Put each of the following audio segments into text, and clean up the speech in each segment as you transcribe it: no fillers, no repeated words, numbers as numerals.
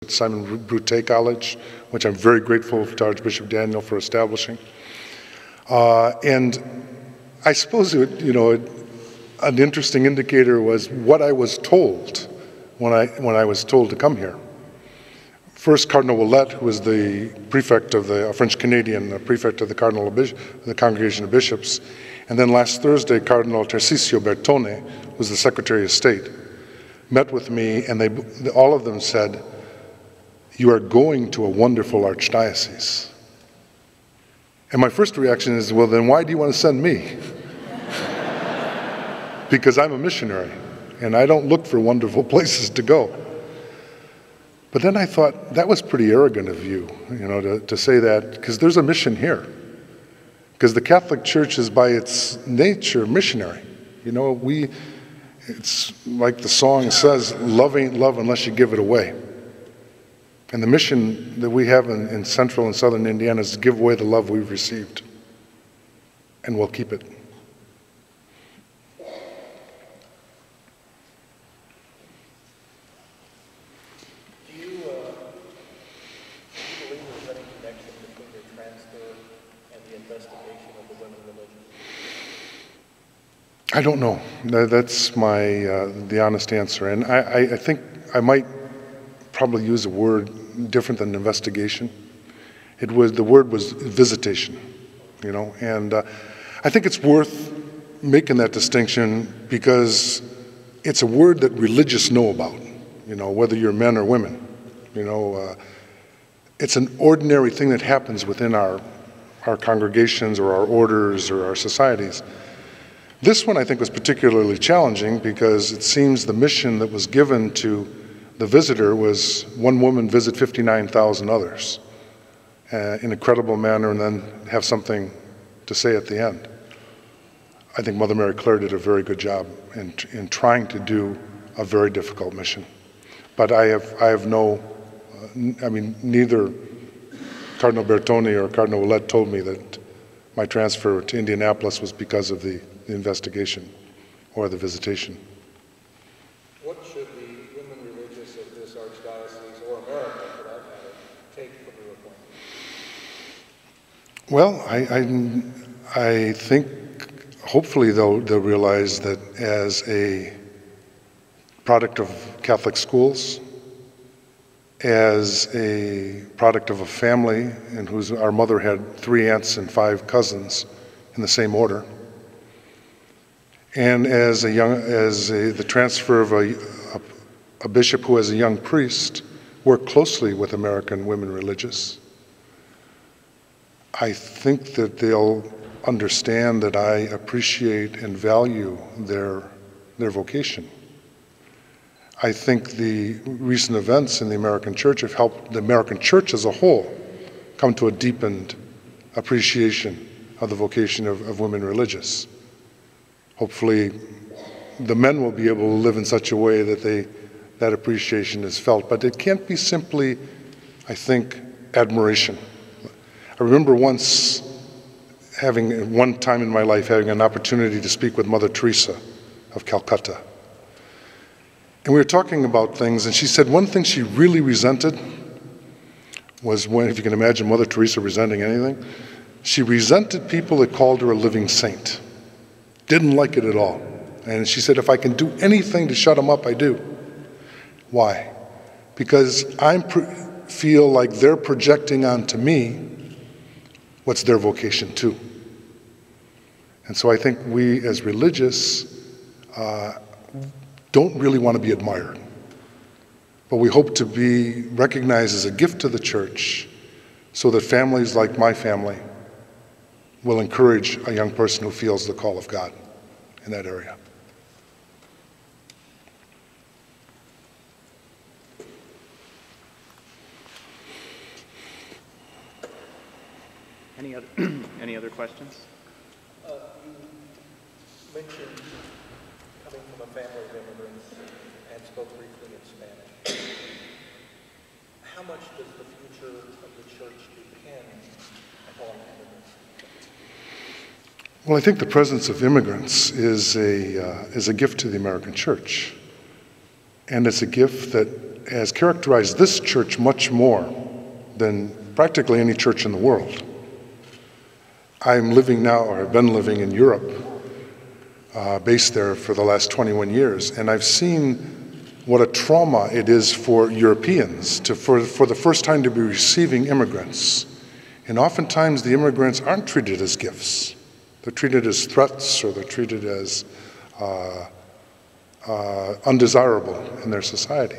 at Simon Brute College, which I'm very grateful to Archbishop Daniel for establishing. And I suppose, an interesting indicator was what I was told when I was told to come here. First, Cardinal Ouellet, who was the prefect of the French-Canadian prefect of the Congregation of Bishops, and then last Thursday, Cardinal Tarcisio Bertone, who was the Secretary of State, met with me, and all of them said, "You are going to a wonderful archdiocese." And my first reaction is, well, then why do you want to send me? Because I'm a missionary, and I don't look for wonderful places to go. But then I thought, that was pretty arrogant of you, to say that, because there's a mission here. Because the Catholic Church is by its nature missionary. It's like the song says, love ain't love unless you give it away. And the mission that we have in central and southern Indiana is to give away the love we've received. And we'll keep it. Do you believe there's any connection between your transfer and the investigation of the women religion? I don't know. That's the honest answer. And I think I might probably use a word different than investigation. The word was visitation, and I think it's worth making that distinction because it's a word that religious know about, whether you're men or women. It's an ordinary thing that happens within our congregations or our orders or our societies. This one I think was particularly challenging because it seems the mission that was given to the visitor was one woman visit 59,000 others in a credible manner and then have something to say at the end. I think Mother Mary Clare did a very good job in trying to do a very difficult mission. But I have neither Cardinal Bertone or Cardinal Ouellet told me that my transfer to Indianapolis was because of the investigation or the visitation. What should the women religious of this archdiocese, or America for that matter, take from your appointment? Well, I think hopefully they'll realize that as a product of Catholic schools, as a product of a family in whose our mother had 3 aunts and 5 cousins in the same order, and as the transfer of a bishop who, as a young priest, worked closely with American women religious, I think that they'll understand that I appreciate and value their vocation. I think the recent events in the American church have helped the American church as a whole come to a deepened appreciation of the vocation of women religious. Hopefully, the men will be able to live in such a way that that appreciation is felt. But it can't be simply, I think, admiration. I remember once one time in my life, having an opportunity to speak with Mother Teresa of Calcutta. And we were talking about things, and she said one thing she really resented was when, if you can imagine Mother Teresa resenting anything, she resented people that called her a living saint. Didn't like it at all. And she said, if I can do anything to shut them up, I do. Why? Because I feel like they're projecting onto me what's their vocation too. And so I think we as religious don't really want to be admired. But we hope to be recognized as a gift to the church so that families like my family will encourage a young person who feels the call of God in that area. Any other questions? You mentioned coming from a family of immigrants and spoke briefly in Spanish. How much does the future of the church depend upon immigrants? Well, I think the presence of immigrants is a gift to the American church. And it's a gift that has characterized this church much more than practically any church in the world. I'm living now, or have been living in Europe, based there for the last 21 years, and I've seen what a trauma it is for Europeans for the first time to be receiving immigrants. And oftentimes the immigrants aren't treated as gifts. They're treated as threats, or they're treated as undesirable in their society.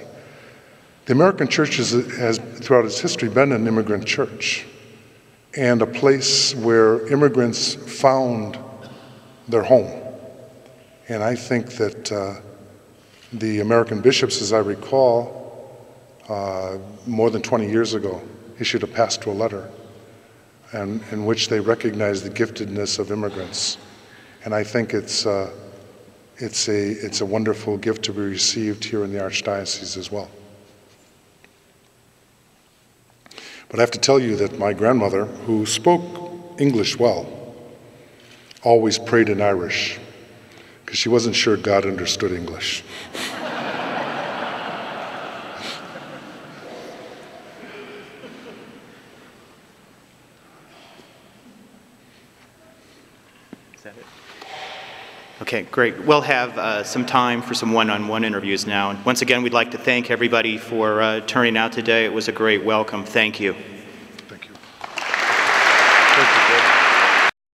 The American church has, throughout its history, been an immigrant church and a place where immigrants found their home. And I think that the American bishops, as I recall, more than 20 years ago, issued a pastoral letter in which they recognized the giftedness of immigrants. And I think it's a wonderful gift to be received here in the Archdiocese as well. But I have to tell you that my grandmother, who spoke English well, always prayed in Irish, because she wasn't sure God understood English. Is that it? Okay, great. We'll have some time for some one-on-one interviews now. And once again, we'd like to thank everybody for turning out today. It was a great welcome. Thank you.